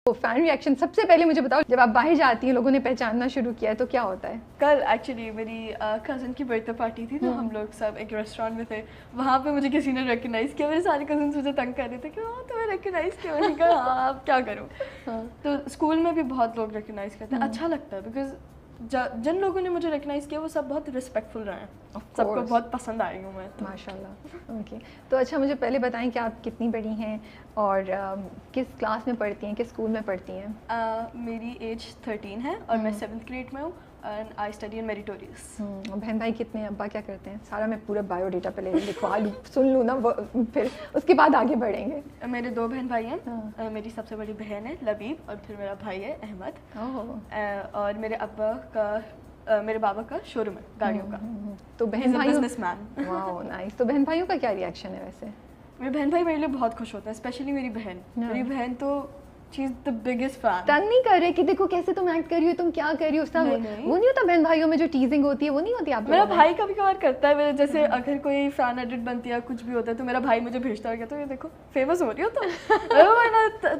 Fan reaction سب سے پہلے مجھے بتاؤ، جب آپ باہر جاتی ہیں لوگوں نے پہچاننا شروع کیا ہے تو کیا ہوتا ہے؟ کل ایکچولی میری کزن کی برتھ ڈے پارٹی تھی، تو ہم لوگ سب ایک ریسٹورینٹ میں تھے. وہاں پہ مجھے کسی نے ریکگنائز کیا. میرے سارے کزنس مجھے تنگ کر رہے تھے کہ ہاں تمہیں ریکگنائز کیا. میں نے کہا ہاں اب کیا کروں. تو اسکول میں بھی بہت لوگ ریکگنائز کرتے ہیں. اچھا لگتا ہے بیکاز جن لوگوں نے مجھے ریکگنائز کیا وہ سب بہت رسپیکٹفل رہے ہیں. سب کو بہت پسند آئی ہوں میں. ماشاء اللہ. اوکے، تو اچھا مجھے پہلے بتائیں کہ آپ کتنی بڑی ہیں اور کس کلاس میں پڑھتی ہیں، کس اسکول میں پڑھتی ہیں؟ میری ایج 13 ہے اور میں 7th گریڈ میں ہوں اینڈ آئی اسٹڈی ان میریٹوریس. بہن بھائی کتنے ہیں؟ ابا کیا کرتے ہیں؟ سارا میں پورا بایو ڈیٹا پہلے لکھوا لوں، سن لوں نا، پھر اس کے بعد آگے بڑھیں گے. میرے 2 بہن بھائی ہیں. میری سب سے بڑی بہن ہے لبیب اور پھر میرا بھائی ہے احمد. اور میرے بابا کا شو روم ہے گاڑیوں کا. تو بہن بھائی بزنس مین. واو نائس. تو بہن بھائیوں کا کیا ریئیکشن ہے ویسے؟ میرے بہن بھائی میرے لیے بہت خوش ہوتے ہیں، اسپیشلی میری بہن. میری بہن تو شی از دا بگیسٹ فین. تنگ نہیں کر رہے کہ دیکھو کیسے تم ایکٹ کر رہی ہو، تم کیا کر رہی ہو؟ وہ نہیں ہوتا بہن بھائیوں میں جو ٹیزنگ ہوتی ہے، وہ نہیں ہوتی آپ؟ میرا بھائی کبھی کبھار کرتا ہے. جیسے اگر کوئی فین ایڈٹ بنتی ہے کچھ بھی ہوتا ہے تو میرا بھائی مجھے بھیجتا ہے، کہتا ہے یہ دیکھو فیمس ہو رہی ہو تو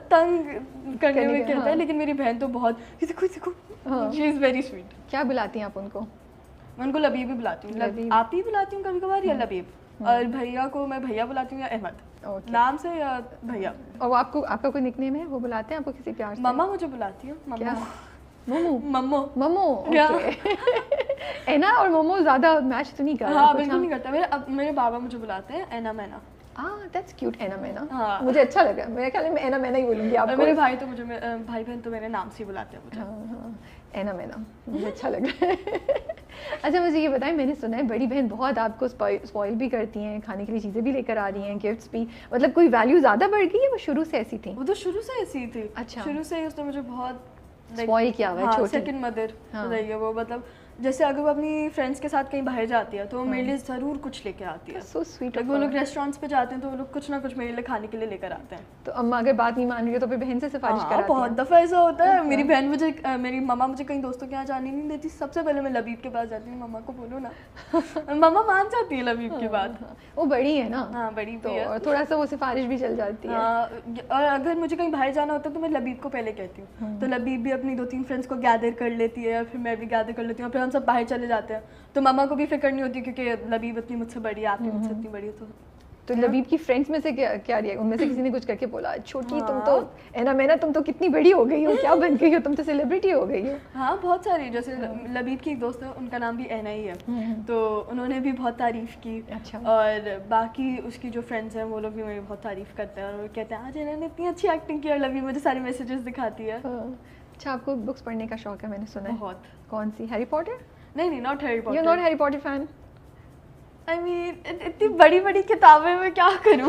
تنگ کرنے میں کہتا ہے. لیکن میری بہن تو بہت دیکھو شی از ویری سویٹ. کیا بلاتی ہیں آپ ان کو؟ میں ان کو لبیب ہی بلاتی ہوں. آپ ہی بلاتی ہوں کبھی کبھار یا لبیب. اور بھیا کو میں بھیا بلاتی ہوں یا احمد نام سے یا بھیا. اور وہ آپ کا کوئی نک نیم ہے وہ بلاتے ہیں آپ کو کسی پیار سے؟ مما مجھے بلاتی ہوں. ممو. اینا اور مومو زیادہ میچ تو نہیں کرتا؟ ہاں بالکل نہیں کرتا. میرے بابا مجھے بلاتے ہیں اینا مینا. That's cute. اینا مینا مجھے اچھا لگا. میرے خیال میں اینا مینا ہی بولوں گی آپ کو. میرے بھائی تو مجھے بھائی بہن تو میرے نام سے ہی بلاتے ہیں مجھے. ہاں اینا مینا مجھے اچھا لگ رہا ہے. اچھا مجھے یہ بتائیں، میں نے سنا ہے بڑی بہن بہت آپ کو اسپوائل بھی کرتی ہیں، کھانے کے لیے چیزیں بھی لے کر آ رہی ہیں، گفٹس بھی. مطلب کوئی ویلیو زیادہ بڑھ گئی ہے وہ شروع سے ایسی تھی؟ وہ تو شروع سے ایسی ہی تھی. اچھا، شروع سے ہی اس نے مجے بہت اسپوائل کیا ہوا ہے. چھوٹی سیکنڈ مدر رہی ہے وہ. مطلب جیسے اگر وہ اپنی فرینڈس کے ساتھ کہیں باہر جاتی ہے تو وہ میرے لیے ضرور کچھ لے کے آتی ہے. So sweet. وہ لوگ ریسٹورینٹس پہ جاتے ہیں تو وہ لوگ کچھ نہ کچھ میرے لیے کھانے کے لیے لے کر آتے ہیں. تو اما اگر بات نہیں مان رہی ہو تو پھر بہن سے سفارش کراتی ہیں؟ بہت دفعہ ایسا ہوتا ہے. میری بہن میری مما مجھے کہیں دوستوں کے یہاں جانے نہیں دیتی. سب سے پہلے میں لبیب کے پاس جاتی ہوں. مما کو بولو نا. مما مان جاتی ہے لبیب کے بعد. وہ بڑی ہے نا. ہاں بڑی تو تھوڑا سا وہ سفارش بھی چل جاتی ہے. اور اگر مجھے کہیں باہر جانا ہوتا ہے تو میں لبیب کو پہلے کہتی ہوں. تو لبیب بھی اپنی 2-3 فرینڈس کو گیدر کر لیتی ہے، پھر میں بھی گیدر کر لیتی ہوں، پھر ہم سب باہر چلے جاتے ہیں. تو مما کو بھی فکر نہیں ہوتی کیونکہ لبیب اتنی مجھ سے بڑی ہے، آپ بھی مجھ سے اتنی بڑی ہے. تو لبیب کی فرینڈس میں سے کیا رہی ہے؟ ان میں سے کسی نے کچھ کر کے بولا چھوٹی تم تو اینا مینا تم تو کتنی بڑی ہو گئی ہو، کیا بن گئی ہو تم، تو سیلیبریٹی ہو گئی ہو؟ ہاں بہت ساری. جیسے لبیب کی ایک دوست ہے، ان کا نام بھی اینا ہی ہے، تو انہوں نے بھی بہت تعریف کی. اچھا. اور باقی اس کی جو فرینڈس ہیں وہ لوگ بھی میری بہت تعریف کرتے ہیں اور وہ کہتے ہیں آج انہوں نے اتنی اچھی ایکٹنگ کی. اور لبیب مجھے سارے میسیجز دکھاتی ہے. اچھا آپ کو بکس پڑھنے کا شوق ہے میں نے سنا ہے بہت. کون سی؟ Harry Potter? نہیں not Harry Potter. You not Harry Potter fan? I mean اتنی بڑی بڑی کتابیں میں کیا کروں.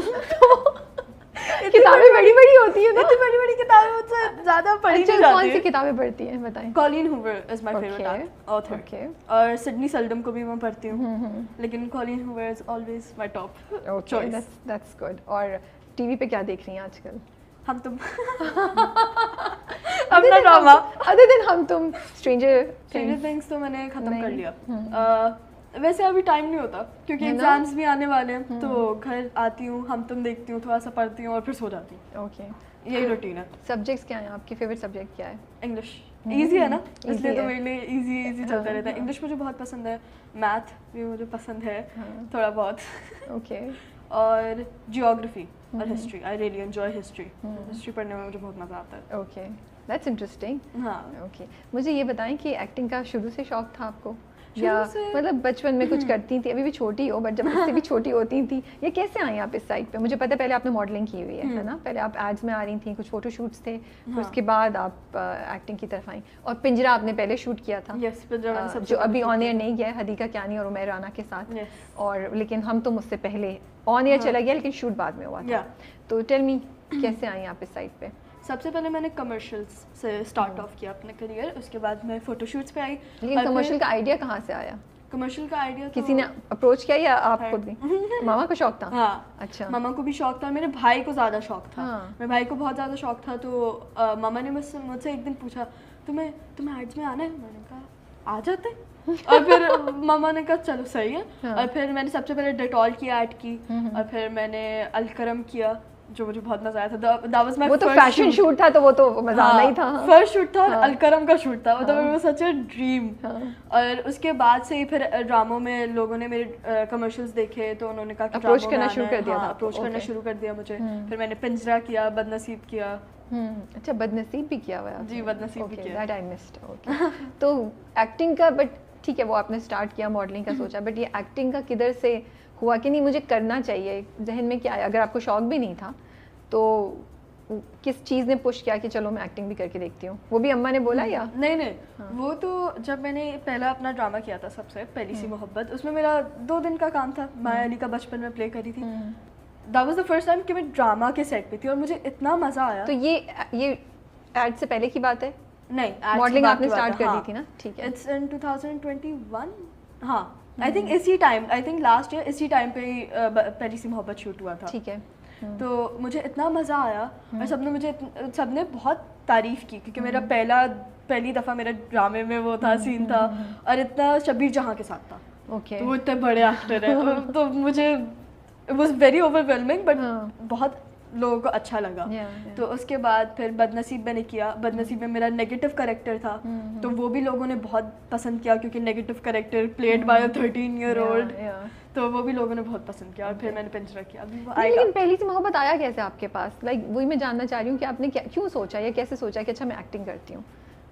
کتابیں بڑی بڑی ہوتی ہیں. اتنی بڑی بڑی کتابیں مجھ سے زیادہ پڑھی نہیں جاتی. کون سی کتابیں پڑھتی ہیں بتائیں؟ Colleen Hoover is my favourite author. اور سڈنی سلڈم کو بھی میں پڑھتی ہوں، لیکن Colleen Hoover is always my top choice. That's good. اور ٹی وی پہ کیا دیکھ رہی ہیں آج کل؟ ہم تم. اپنا ڈرامہ ادر دین ہم تم. اسٹرینجر تھنگس تو میں نے ختم کر لیا. ویسے ابھی ٹائم نہیں ہوتا کیونکہ ایگزامس بھی آنے والے ہیں، تو گھر آتی ہوں، ہم تم دیکھتی ہوں، تھوڑا سا پڑھتی ہوں اور پھر سو جاتی ہوں. اوکے. یہی روٹین ہے. سبجیکٹس کیا ہیں آپ کی؟ فیوریٹ سبجیکٹ کیا ہے؟ انگلش. ایزی ہے نا، اس لیے تو میرے لیے ایزی چلتا رہتا ہے. انگلش مجھے بہت پسند ہے، میتھ بھی مجھے پسند ہے تھوڑا بہت. اوکے. اور جیوگرافی اور history. I really enjoy history. History پڑھنے میں مجھے بہت مزہ آتا ہے. Okay that's interesting. ہاں. اوکے. مجھے یہ بتائیں کہ ایکٹنگ کا شروع سے شوق تھا آپ کو، یا مطلب بچپن میں کچھ کرتی تھی؟ ابھی بھی چھوٹی ہو بٹ جب اس سے بھی چھوٹی ہوتی تھی، یہ کیسے آئیں آپ اس سائڈ پہ؟ مجھے پتہ ہے پہلے آپ نے ماڈلنگ کی ہوئی ہے نا، پہلے آپ ایڈز میں آ رہی تھیں، کچھ فوٹو شوٹس تھے، پھر اس کے بعد آپ ایکٹنگ کی طرف آئیں. اور پنجرا آپ نے پہلے شوٹ کیا تھا جو ابھی آن ایئر نہیں گیا ہے، حدیقہ کیانی اور عمیر رانا کے ساتھ. اور لیکن ہم تو مجھ سے پہلے آن ایئر چلا گیا لیکن شوٹ بعد میں ہوا تھا. تو ٹیل می کیسے آئیں آپ اس سائڈ پہ؟ سب سے پہلے میں نے کمرشلس سے اسٹارٹ آف کیا اپنا کریئر. اس کے بعد میں فوٹو شوٹس پہ آئی. لیکن کمرشل کا آئیڈیا کہاں سے آیا؟ کمرشل کا آئیڈیا کسی نے اپروچ کیا یا آپ خود بھی؟ ماما کو شوق تھا؟ ہاں. اچھا. ماما کو بھی شوق تھا، میرے بھائی کو زیادہ شوق تھا. میرے بھائی کو بہت زیادہ شوق تھا. تو ماما نے مجھ سے ایک دن پوچھا تمہیں ایڈس میں آنا ہے؟ میں نے کہا آ جاتے. اور پھر ماما نے کہا چلو صحیح ہے. اور پھر میں نے سب سے پہلے ڈیٹول کی ایڈ کی، اور پھر میں نے الکرم کیا، جو مجھے بہت مزہ آیا تھا. That was my وہ تو فیشن شوٹ تھا تو وہ تو مزہ آنا ہی تھا. فرسٹ شوٹ تھا اور الکرم کا شوٹ تھا, مطلب وہ سچ اے ڈریم. اور اس کے بعد سے ہی پھر ڈراموں میں لوگوں نے میرے کمرشلز دیکھے تو انہوں نے کہا کہ اپروچ کرنا شروع کر دیا. اپروچ کرنا شروع کر دیا مجھے. پھر میں نے پنجرا کیا, بد نصیب کیا. اچھا, بد نصیب بھی کیا ہوا ہے. جی بد نصیب بھی کیا. That I missed. اوکے, تو ایکٹنگ کا بٹ ٹھیک ہے وہ آپ نے اسٹارٹ کیا, ماڈلنگ کا سوچا, بٹ یہ ایکٹنگ کا کدھر سے ہوا کہ نہیں مجھے کرنا چاہیے, ذہن میں کیا آیا؟ اگر آپ کو شوق بھی نہیں تھا تو کس چیز نے پش کیا کہ چلو میں ایکٹنگ بھی کر کے دیکھتی ہوں؟ وہ بھی اماں نے بولا یا نہیں؟ وہ تو جب میں نے پہلا اپنا ڈرامہ کیا تھا سب سے پہلی سی محبت, اس میں میرا 2 دن کا کام تھا, مایا علی کا بچپن میں پلے کری تھی. That was the first time کہ میں ڈرامہ کے سیٹ پہ تھی اور مجھے اتنا مزہ آیا. تو یہ ایڈ سے پہلے کی بات ہے؟ نہیں, ماڈلنگ آپ نے اسٹارٹ کر دی تھی نا. ٹھیک ہے, اٹس ان 2021. ہاں آئی تھنک اسی time, I think last year اسی ٹائم پہ ہی پہلی سی محبت شوٹ ہوا تھا. ٹھیک ہے. تو مجھے اتنا مزہ آیا اور سب نے بہت تعریف کی کیونکہ میرا پہلی دفعہ میرے ڈرامے میں وہ تھا سین تھا اور اتنا شبیر جہاں کے ساتھ تھا. اوکے, تو وہ اتنے بڑے ایکٹر ہیں تو مجھے it was very over whelming but بہت لوگوں کو اچھا لگا. تو اس کے بعد پھر بد نصیب میں نے کیا. بد نصیب میں میرا نیگیٹو کریکٹر تھا تو وہ بھی لوگوں نے بہت پسند کیا کیونکہ negative character played by 13-year-old, تو وہ بھی لوگوں نے بہت پسند کیا. اور پھر میں نے پنجرا کیا. لیکن پہلی سی محبت آیا کیسے آپ کے پاس؟ لائک وہی میں جاننا چاہ رہی ہوں کہ آپ نے کیوں سوچا یا کیسے سوچا کہ اچھا میں ایکٹنگ کرتی ہوں,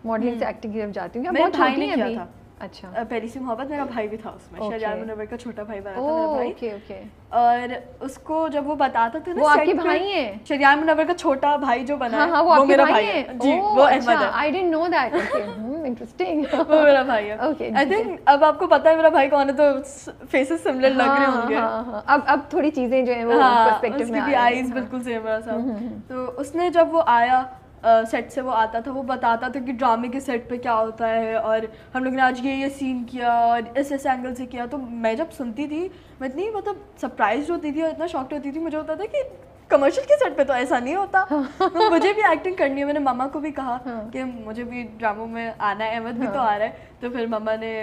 ماڈلنگ سے ایکٹنگ کی طرف جاتی ہوں؟ میرے بھائی نے کیا تھا. اچھا, پہلی سی محبت میرا بھائی بھی تھا اس میں, شریان منور کا چھوٹا بھائی بنا تھا میرا بھائی. Okay okay. اور اس کو جب وہ بتاتا تھا نا, وہ آپ کے بھائی ہیں؟ شریان منور کا چھوٹا بھائی جو بنا ہے وہ میرا بھائی ہے. جی وہ احمد ہے. آئی ڈidn't know that. Okay, interesting. وہ میرا بھائی ہے. اوکے, آئی تھنک اب آپ کو پتا ہے میرا بھائی کون ہے تو فیسز سملر لگ رہے ہوں گے. اب تھوڑی چیزیں جو ہیں وہ پرسپیکٹیو میں آ رہی ہیں. آئیز بالکل سیم ہے سب. تو اس نے جب وہ آیا سیٹ سے, وہ آتا تھا, وہ بتاتا تھا کہ ڈرامے کے سیٹ پہ کیا ہوتا ہے اور ہم لوگ نے آج یہ سین کیا اور اس اینگل سے کیا. تو میں جب سنتی تھی میں اتنی مطلب سرپرائز ہوتی تھی اور اتنا شاکڈ ہوتی تھی. مجھے ہوتا تھا کہ کمرشل کے سیٹ پہ تو ایسا نہیں ہوتا, مجھے بھی ایکٹنگ کرنی ہے. میں نے ماما کو بھی کہا کہ مجھے بھی ڈراموں میں آنا ہے, احمد بھی تو آ رہا ہے. تو پھر ماما نے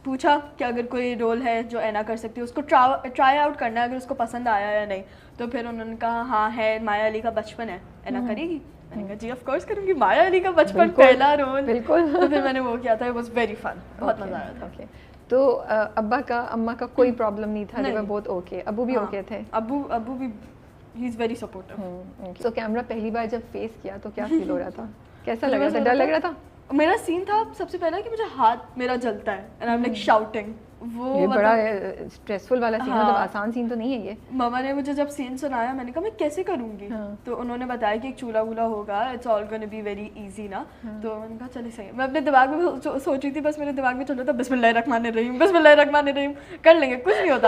پوچھا کہ اگر کوئی رول ہے جو اینا کر سکتی ہے اس کو ٹرائی آؤٹ کرنا ہے, اگر اس کو پسند آیا یا نہیں. تو پھر انہوں نے کہا ہاں ہے, مایا علی کا بچپن ہے, اینا کرے گی؟ میں نے کہا جی آف کورس کروں گی, مایا علی کا بچپن پہلا رول. بالکل. تو پھر میں نے وہ کیا تھا, اٹ واز ویری فن, بہت مزہ آیا تھا. تو ابا کا اماں کا کوئی پرابلم نہیں تھا؟ بہت اوکے. ابو بھی اوکے تھے؟ ابو بھی ہی از ویری سپورٹیو. تو کیمرہ پہلی بار جب فیس کیا تو کیا فیل ہو رہا تھا, کیسا لگ رہا تھا, ڈر لگ رہا تھا؟ میرا سین تھا سب سے پہلا کہ مجھے ہاتھ میرا جلتا ہے and I am like shouting. وہ بڑا اسٹریسفل والا سین ہے, مطلب آسان سین تو نہیں ہے یہ. ماما نے مجھے جب سین سنایا میں نے کہا میں کیسے کروں گی, تو انہوں نے بتایا کہ ایک چولہا وولہا ہوگا, it's all gonna be very easy نا. تو میں نے کہا چلے صحیح. میں اپنے دماغ میں سوچ رہی تھی, بس میرے دماغ میں چل رہا تھا بسم اللہ الرحمن الرحیم, بسم اللہ الرحمن الرحیم, کر لیں گے, کچھ نہیں ہوتا.